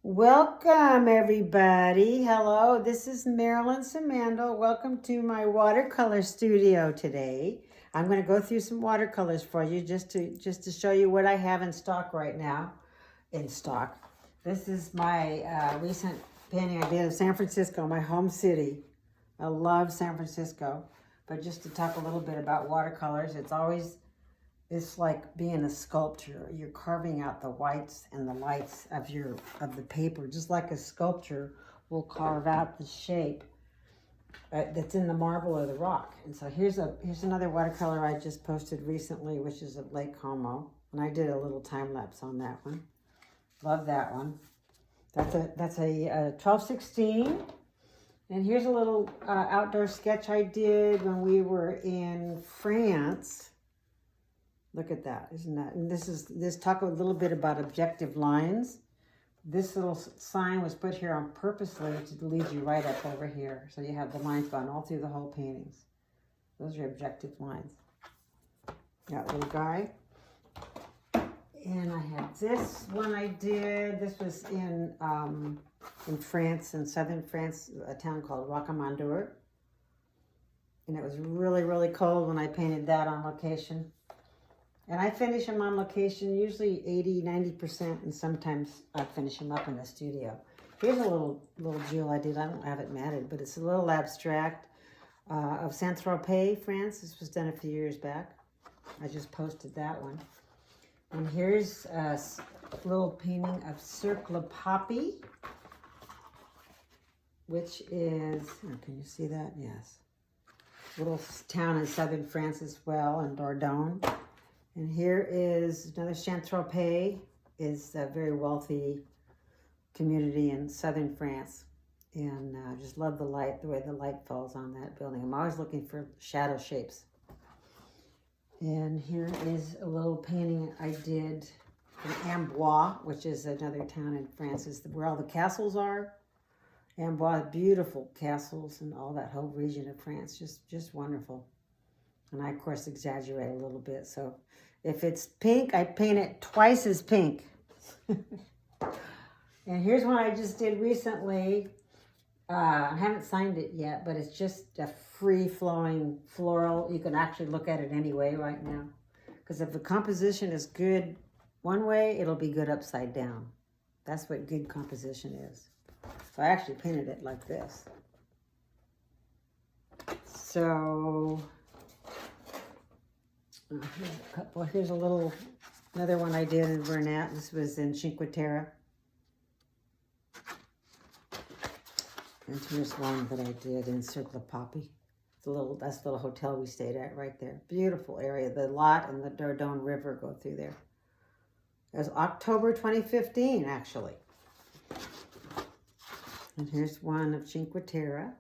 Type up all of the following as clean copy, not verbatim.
Welcome, everybody. Hello, this is Marilyn Samando. Welcome to my watercolor studio today. I'm going to go through some watercolors for you just to show you what I have in stock right now. This is my recent painting I did of San Francisco, my home city. I love San Francisco. But just to talk a little bit about watercolors, it's like being a sculptor. You're carving out the whites and the lights of the paper, just like a sculptor will carve out the shape that's in the marble or the rock. And so here's another watercolor I just posted recently, which is at Lake Como, and I did a little time lapse on that one. Love that one. That's a 1216. And here's a little outdoor sketch I did when we were in France. Look at that, isn't that? And this talk a little bit about objective lines. This little sign was put here on purposely to lead you right up over here. So you have the lines going all through the whole paintings. Those are objective lines. That little guy. And I have this one I did. This was in France, in southern France, a town called Rocamadour. And it was really, really cold when I painted that on location. And I finish them on location, usually 80-90%, and sometimes I finish them up in the studio. Here's a little jewel I did. I don't have it matted, but it's a little abstract of Saint-Tropez, France. This was done a few years back. I just posted that one. And here's a little painting of Cercle Poppy, which is, can you see that? Yes. Little town in southern France as well, in Dordogne. And here is another Saint-Tropez, is a very wealthy community in southern France. And I just love the light, the way the light falls on that building. I'm always looking for shadow shapes. And here is a little painting I did in Amboise, which is another town in France, is where all the castles are. Amboise, beautiful castles and all that whole region of France, just wonderful. And I, of course, exaggerate a little bit. So if it's pink, I paint it twice as pink. And here's one I just did recently. I haven't signed it yet, but it's just a free-flowing floral. You can actually look at it anyway right now. Because if the composition is good one way, it'll be good upside down. That's what good composition is. So I actually painted it like this. So here's another one I did in Bernat. This was in Cinque Terre. And here's one that I did in Cercle Poppy. That's the little hotel we stayed at right there. Beautiful area. The Lot and the Dordogne River go through there. It was October 2015, actually. And here's one of Cinque Terre.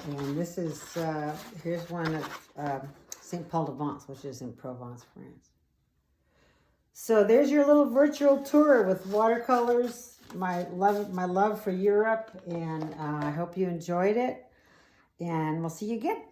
And this is, here's one of St. Paul de Vence, which is in Provence, France. So there's your little virtual tour with watercolors, my love for Europe, and I hope you enjoyed it. And we'll see you again.